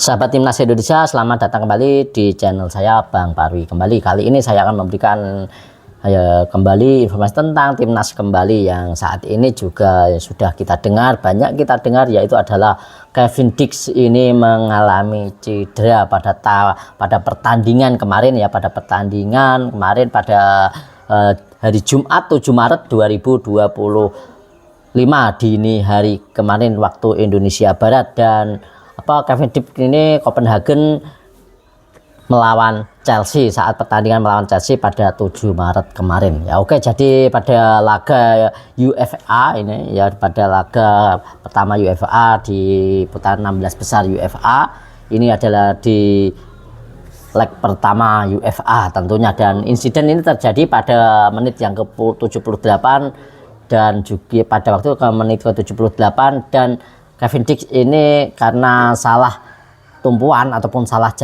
Sahabat Timnas Indonesia, selamat datang kembali di channel saya Bang Parwi. Kali ini saya akan memberikan kembali informasi tentang Timnas kembali yang saat ini juga sudah kita dengar, banyak kita dengar, yaitu adalah Kevin Dix ini mengalami cedera pada pertandingan kemarin ya, pada hari Jumat 7 Maret 2025 dini hari kemarin waktu Indonesia Barat. Dan Kevin Dix ini Copenhagen melawan Chelsea, saat pertandingan melawan Chelsea pada 7 Maret kemarin ya. Oke, jadi pada laga UEFA ini ya, pada laga pertama UEFA di putaran 16 besar UEFA ini adalah di leg pertama UEFA tentunya, dan insiden ini terjadi pada menit yang ke-78 dan juga pada waktu ke menit ke-78, dan Kevin Dix ini karena salah tumpuan ataupun salah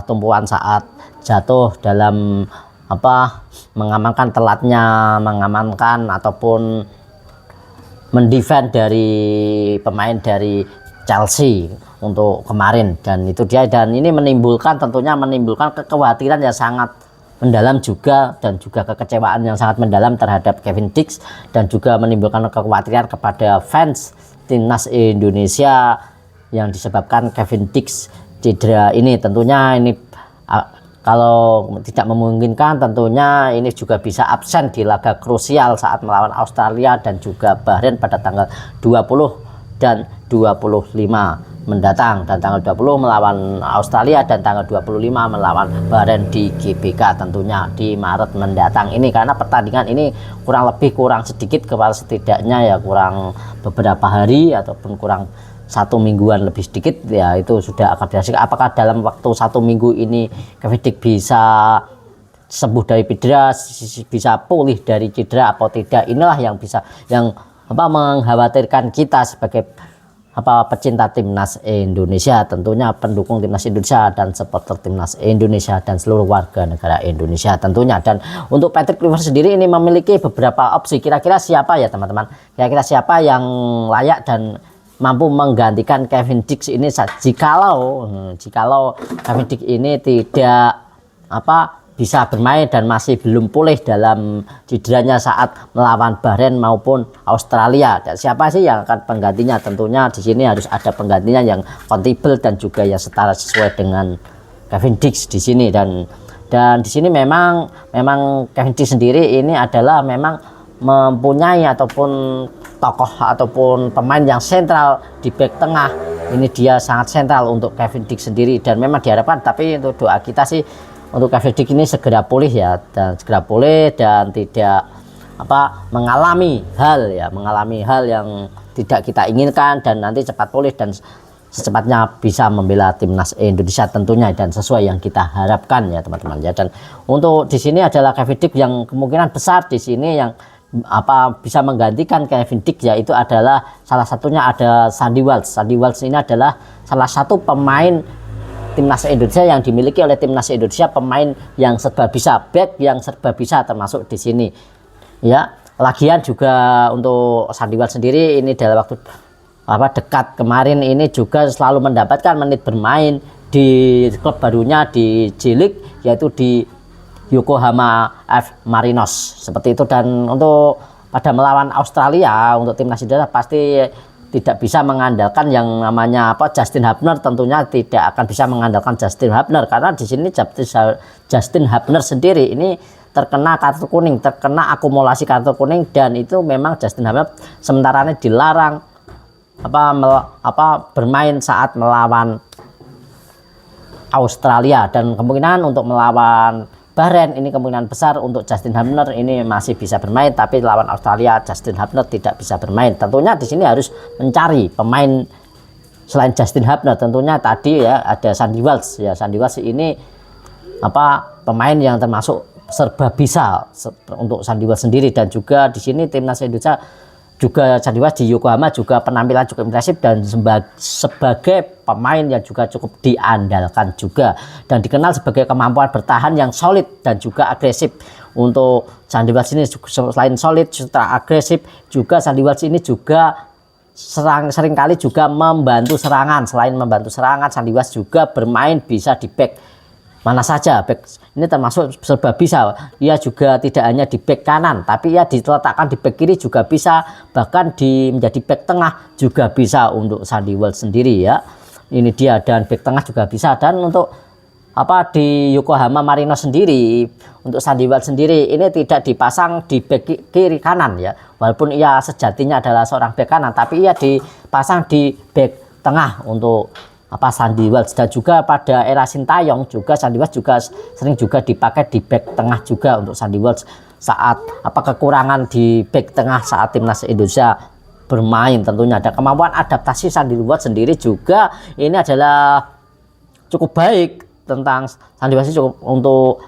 tumpuan saat jatuh dalam mengamankan ataupun mendefend dari pemain dari Chelsea untuk kemarin, dan itu dia, dan ini tentunya menimbulkan kekhawatiran yang sangat mendalam juga, dan juga kekecewaan yang sangat mendalam terhadap Kevin Dix, dan juga menimbulkan kekhawatiran kepada fans Timnas Indonesia yang disebabkan Kevin Dix cedera ini. Tentunya ini kalau tidak memungkinkan, tentunya ini juga bisa absen di laga krusial saat melawan Australia dan juga Bahrain pada tanggal 20 dan 25 mendatang, dan tanggal 20 melawan Australia dan tanggal 25 melawan Bahrain di GBK tentunya di Maret mendatang ini. Karena pertandingan ini kurang sedikit, kepala setidaknya ya kurang beberapa hari ataupun kurang 1 mingguan lebih sedikit ya, itu sudah akan dirasakan apakah dalam waktu 1 minggu ini Kevin Dix bisa sembuh dari cedera, bisa pulih dari cedera atau tidak. Inilah yang mengkhawatirkan kita sebagai pecinta Timnas Indonesia, tentunya pendukung Timnas Indonesia dan supporter Timnas Indonesia dan seluruh warga negara Indonesia tentunya. Dan untuk Patrick Kluivert sendiri ini memiliki beberapa opsi. Kira-kira siapa ya teman-teman, kira-kira siapa yang layak dan mampu menggantikan Kevin Dix ini jikalau Kevin Dix ini tidak bisa bermain dan masih belum pulih dalam cederanya saat melawan Bahrain maupun Australia. Dan siapa sih yang akan penggantinya? Tentunya di sini harus ada penggantinya yang kompatibel dan juga yang setara sesuai dengan Kevin Dix di sini. Dan di sini memang Kevin Dix sendiri ini adalah memang mempunyai ataupun tokoh ataupun pemain yang sentral di back tengah. Ini dia sangat sentral untuk Kevin Dix sendiri, dan memang diharapkan, tapi untuk doa kita sih untuk Kevin Dix ini segera pulih ya, dan tidak mengalami hal yang tidak kita inginkan, dan nanti cepat pulih dan secepatnya bisa membela Timnas Indonesia tentunya, dan sesuai yang kita harapkan ya teman-teman ya. Dan untuk di sini adalah Kevin Dix yang kemungkinan besar di sini yang bisa menggantikan Kevin Dix, yaitu adalah salah satunya ada Sandy Walsh. Sandy Walsh ini adalah salah satu pemain Timnas Indonesia yang dimiliki oleh Timnas Indonesia, pemain yang serba bisa, back yang serba bisa termasuk di sini ya. Lagian juga untuk Sandy Walsh sendiri ini dalam waktu dekat kemarin ini juga selalu mendapatkan menit bermain di klub barunya di J-League, yaitu di Yokohama F Marinos seperti itu. Dan untuk pada melawan Australia untuk Timnas Indonesia pasti tidak bisa mengandalkan yang namanya Justin Hubner, tentunya tidak akan bisa mengandalkan Justin Hubner, karena di sini Justin Hubner sendiri ini terkena kartu kuning, terkena akumulasi kartu kuning, dan itu memang Justin Hubner sementara ini dilarang bermain saat melawan Australia, dan kemungkinan untuk melawan Bahrain ini kemungkinan besar untuk Justin Hubner ini masih bisa bermain, tapi lawan Australia Justin Hubner tidak bisa bermain. Tentunya di sini harus mencari pemain selain Justin Hubner. Tentunya tadi ya ada Sandy Walsh ya. Sandy Walsh ini pemain yang termasuk serba bisa untuk Sandy Walsh sendiri, dan juga di sini Timnas Indonesia juga Sandy Walsh di Yokohama juga penampilan cukup impresif, dan sebagai pemain yang juga cukup diandalkan juga, dan dikenal sebagai kemampuan bertahan yang solid dan juga agresif. Untuk Sandy Walsh ini selain solid serta agresif, juga Sandy Walsh ini juga seringkali juga membantu serangan. Selain membantu serangan, Sandy Wells juga bermain bisa di back mana saja. Back ini termasuk serba bisa. Ia juga tidak hanya di back kanan, tapi ia diletakkan di back kiri juga bisa, bahkan menjadi back tengah juga bisa untuk Sandy Wells sendiri ya. Ini dia, dan back tengah juga bisa. Dan untuk di Yokohama Marinos sendiri, untuk Sandy Wells sendiri ini tidak dipasang di back kiri kanan ya, walaupun ia sejatinya adalah seorang back kanan, tapi ia dipasang di back tengah untuk Sandy Wells. Dan juga pada era Sintayong juga Sandy Wells juga sering juga dipakai di back tengah juga untuk Sandy Wells saat kekurangan di back tengah saat timnas Indonesia bermain tentunya. Dan kemampuan adaptasi Sandy Wells sendiri juga ini adalah cukup baik. Tentang Sandy Wells cukup untuk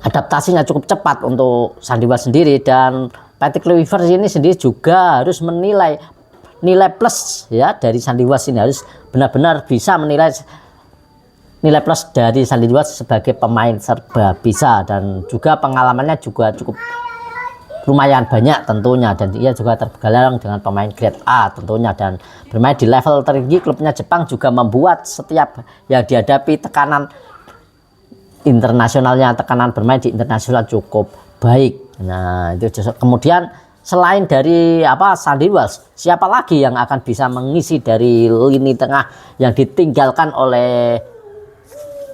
adaptasinya cukup cepat untuk Sandy Wells sendiri. Dan Patrick Kluivert ini sendiri juga harus menilai nilai plus ya dari Sandy Wells ini, harus benar-benar bisa menilai nilai plus dari Sandy Wells sebagai pemain serba bisa, dan juga pengalamannya juga cukup lumayan banyak tentunya, dan ia juga tergabung dengan pemain grade A tentunya, dan bermain di level tertinggi klubnya Jepang juga membuat setiap yang dihadapi tekanan internasionalnya, tekanan bermain di internasional cukup baik. Nah itu kemudian selain dari Sandy Wells, siapa lagi yang akan bisa mengisi dari lini tengah yang ditinggalkan oleh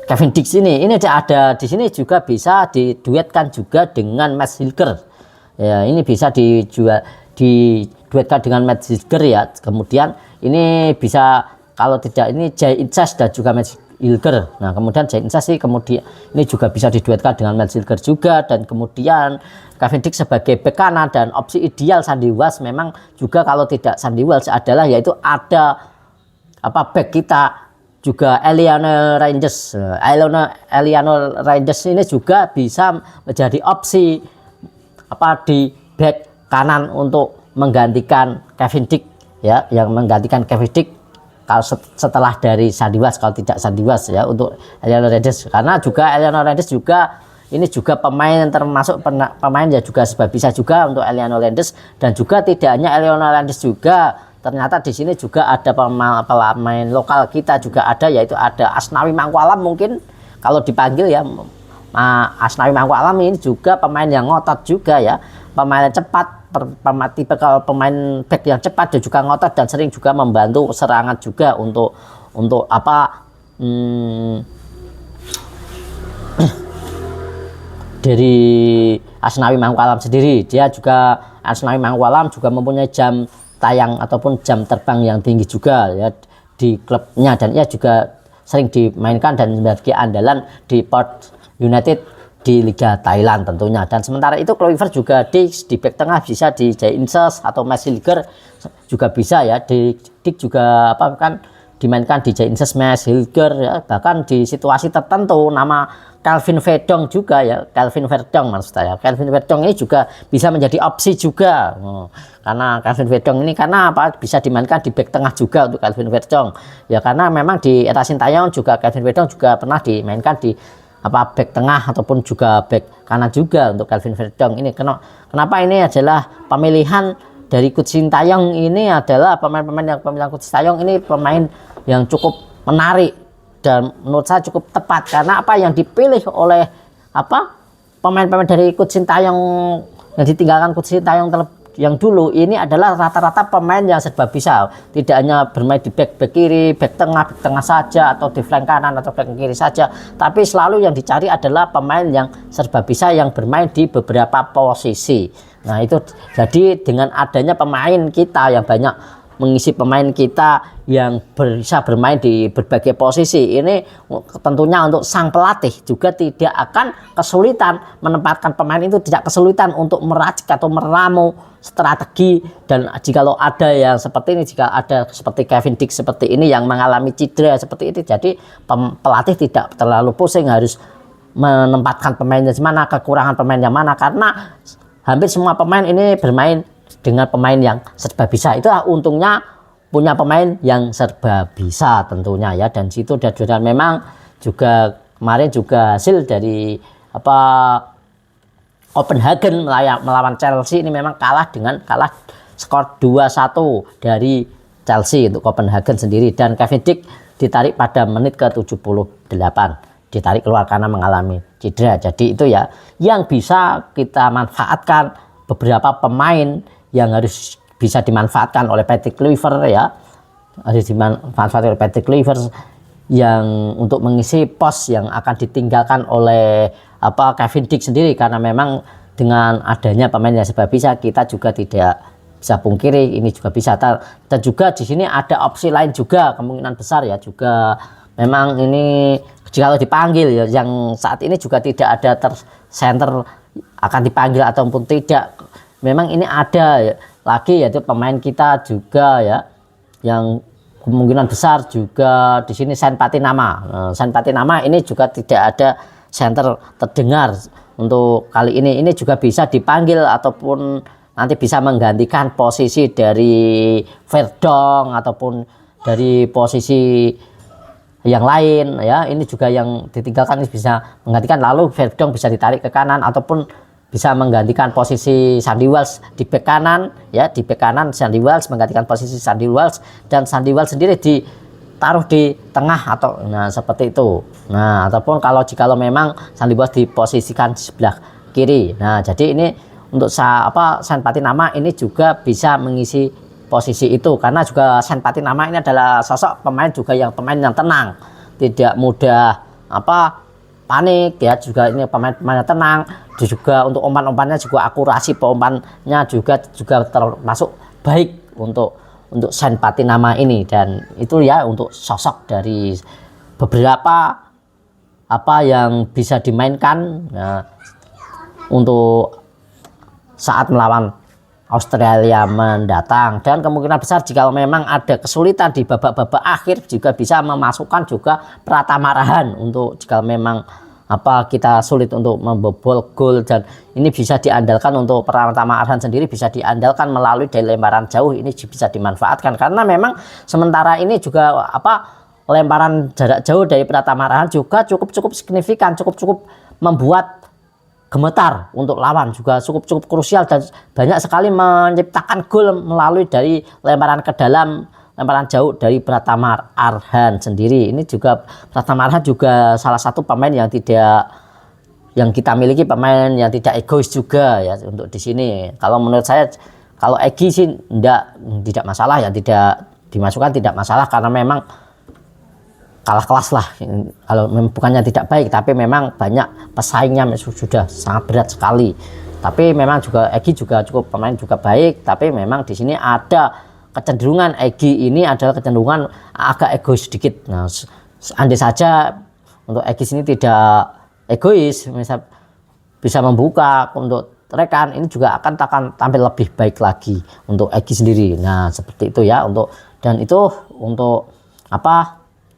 Kevin Dix ini? Ini ada di sini juga bisa diduetkan juga dengan Mads Hilger. Ya, ini bisa diduetkan dengan Mads Hilger ya. Kemudian ini bisa, kalau tidak ini Jay Incas dan juga Mads Hilger. Nah, kemudian Jay Incas sih kemudian ini juga bisa diduetkan dengan Mads Hilger juga. Dan kemudian Kevin Dix sebagai bek kanan, dan opsi ideal Sandy Wells memang juga kalau tidak Sandy Wells adalah yaitu ada bek kita juga Eliano Rangers. Eliano Rangers ini juga bisa menjadi opsi di back kanan untuk menggantikan Kevin Dix ya, yang menggantikan Kevin Dix kalau setelah dari Sandy Wells, kalau tidak Sandy Wells ya, untuk Eliano Rangers. Karena juga Eliano Rangers juga ini juga pemain yang termasuk pemain ya juga sebab bisa juga untuk Eliano Rangers. Dan juga tidak hanya Eliano Rangers, juga ternyata di sini juga ada pemain lokal kita juga ada, yaitu ada Asnawi Mangkualam mungkin kalau dipanggil ya. Asnawi Mangkualam ini juga pemain yang ngotot juga ya, pemain yang cepat, tipe kalau pemain back yang cepat, dan juga ngotot, dan sering juga membantu serangan juga untuk dari Asnawi Mangkualam sendiri. Asnawi Mangkualam juga mempunyai jam tayang ataupun jam terbang yang tinggi juga ya di klubnya, dan ia juga sering dimainkan dan sebagai andalan di Port United di Liga Thailand tentunya. Dan sementara itu Kluivert juga di back tengah bisa di Jay Incas atau Mads Hilger juga bisa ya. Dix juga dimainkan di Jay Incas, Mads Hilger ya. Bahkan di situasi tertentu nama Kelvin Verdong juga ya, Kelvin Verdong maksud saya. Kelvin Verdong ini juga bisa menjadi opsi juga. Karena Kelvin Verdong ini bisa dimainkan di back tengah juga untuk Kelvin Verdong. Ya karena memang di era Sintayong juga Kelvin Verdong juga pernah dimainkan di back tengah ataupun juga back kanan juga untuk Kelvin Verdong ini. Kenapa ini adalah pemilihan dari Coach Sintayong, ini adalah pemilihan Coach Sintayong ini pemain yang cukup menarik dan menurut saya cukup tepat, karena yang dipilih oleh pemain-pemain dari Coach Sintayong yang ditinggalkan Coach Sintayong yang dulu ini adalah rata-rata pemain yang serba bisa, tidak hanya bermain di back kiri, back tengah saja, atau di flank kanan atau back kiri saja, tapi selalu yang dicari adalah pemain yang serba bisa yang bermain di beberapa posisi. Nah itu jadi dengan adanya pemain kita yang banyak mengisi pemain kita yang bisa bermain di berbagai posisi ini, tentunya untuk sang pelatih juga tidak akan kesulitan menempatkan pemain itu, tidak kesulitan untuk meracik atau meramu strategi. Dan jikalau ada yang seperti ini, jika ada seperti Kevin Dix seperti ini yang mengalami cedera seperti ini, jadi pelatih tidak terlalu pusing harus menempatkan pemainnya di mana, kekurangan pemain yang mana, karena hampir semua pemain ini bermain dengan pemain yang serba bisa. Itulah untungnya punya pemain yang serba bisa tentunya ya. Dan situ dan memang juga kemarin juga hasil dari Copenhagen melawan Chelsea ini memang kalah skor 2-1 dari Chelsea untuk Copenhagen sendiri, dan Kevin Dijk ditarik pada menit ke-78, ditarik keluar karena mengalami cedera. Jadi itu ya yang bisa kita manfaatkan, beberapa pemain yang harus bisa dimanfaatkan oleh Patrick Kluivert ya, harus dimanfaatkan oleh Patrick Kluivert yang untuk mengisi pos yang akan ditinggalkan oleh Kevin Dijk sendiri, karena memang dengan adanya pemain yang serba bisa, kita juga tidak bisa pungkiri ini juga bisa. Dan juga di sini ada opsi lain juga, kemungkinan besar ya juga memang ini jika dipanggil ya, yang saat ini juga tidak ada center akan dipanggil ataupun tidak, memang ini ada lagi yaitu pemain kita juga ya yang kemungkinan besar juga di sini Saint Patinama. Saint Patinama ini juga tidak ada center terdengar untuk kali ini. Ini juga bisa dipanggil ataupun nanti bisa menggantikan posisi dari Verdong ataupun dari posisi yang lain ya. Ini juga yang ditinggalkan, ini bisa menggantikan, lalu Verdong bisa ditarik ke kanan ataupun bisa menggantikan posisi Sandy Wells di bek kanan ya, di bek kanan Sandy Wells menggantikan posisi Sandy Wells, dan Sandy Wells sendiri ditaruh di tengah atau seperti itu. Nah, ataupun jikalau memang Sandy Wells diposisikan di sebelah kiri. Nah, jadi ini untuk Saint Patinama ini juga bisa mengisi posisi itu, karena juga Saint Patinama ini adalah sosok pemain yang tenang, tidak mudah panik ya, juga ini pemain yang tenang, juga untuk umpan-umpannya juga akurasi umpannya juga termasuk baik untuk Saint Patinama ini. Dan itu ya untuk sosok dari beberapa yang bisa dimainkan untuk saat melawan Australia mendatang. Dan kemungkinan besar jika memang ada kesulitan di babak-babak akhir juga bisa memasukkan juga Pratama Arhan untuk jika memang kita sulit untuk membobol gol, dan ini bisa diandalkan untuk Pratama Arhan sendiri, bisa diandalkan melalui dari lemparan jauh, ini bisa dimanfaatkan karena memang sementara ini juga lemparan jarak jauh dari Pratama Arhan juga cukup signifikan, cukup membuat gemetar untuk lawan, juga cukup krusial dan banyak sekali menciptakan gol melalui dari lemparan ke dalam, lemparan jauh dari Pratama Arhan sendiri. Ini juga Pratama Arhan juga salah satu pemain yang kita miliki, pemain yang tidak egois juga ya untuk di sini. Kalau menurut saya, kalau Egy sih tidak masalah ya, tidak dimasukkan tidak masalah karena memang kalah kelas lah. Kalau bukannya tidak baik, tapi memang banyak pesaingnya sudah sangat berat sekali. Tapi memang juga Egy juga cukup pemain juga baik, tapi memang di sini ada kecenderungan Egy ini adalah kecenderungan agak egois sedikit. Nah, andai saja untuk Egy ini tidak egois, misal bisa membuka untuk rekan, ini juga akan tampil lebih baik lagi untuk Egy sendiri. Nah, seperti itu ya dan itu untuk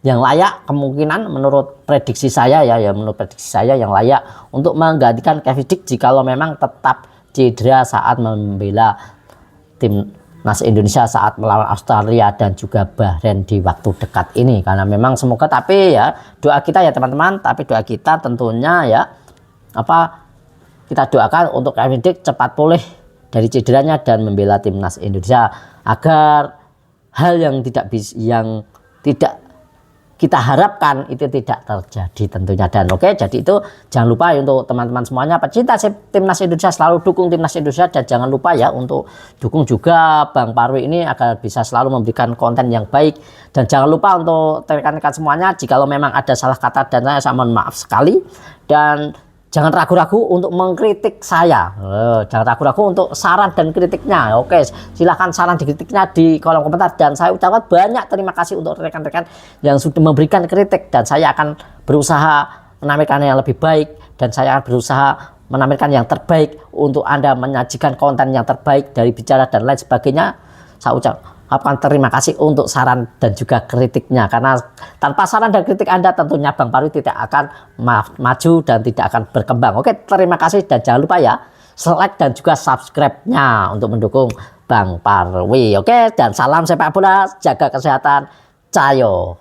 yang layak kemungkinan menurut prediksi saya yang layak untuk menggantikan Kevin Dijk jikalau memang tetap cedera saat membela timnas Indonesia saat melawan Australia dan juga Bahrain di waktu dekat ini. Karena memang semoga, tapi ya doa kita ya teman-teman, tapi doa kita tentunya ya kita doakan untuk Kevin Dijk cepat pulih dari cederanya dan membela timnas Indonesia agar hal yang tidak kita harapkan itu tidak terjadi tentunya. Dan jadi itu jangan lupa ya untuk teman-teman semuanya pecinta timnas Indonesia, selalu dukung timnas Indonesia, dan jangan lupa ya untuk dukung juga Bang Parwi ini agar bisa selalu memberikan konten yang baik. Dan jangan lupa untuk rekan-rekan semuanya, jikalau memang ada salah kata dan saya mohon maaf sekali, dan jangan ragu-ragu untuk mengkritik saya. Jangan ragu-ragu untuk saran dan kritiknya. Silahkan saran dan kritiknya di kolom komentar. Dan saya ucapkan banyak terima kasih untuk rekan-rekan yang sudah memberikan kritik. Dan saya akan berusaha menampilkan yang lebih baik. Dan saya akan berusaha menampilkan yang terbaik untuk Anda, menyajikan konten yang terbaik dari bicara dan lain sebagainya. Saya ucapkan terima kasih untuk saran dan juga kritiknya, karena tanpa saran dan kritik Anda tentunya Bang Parwi tidak akan maju dan tidak akan berkembang. Terima kasih, dan jangan lupa ya like dan juga subscribe-nya untuk mendukung Bang Parwi. Dan salam sepak bola, jaga kesehatan, cayo.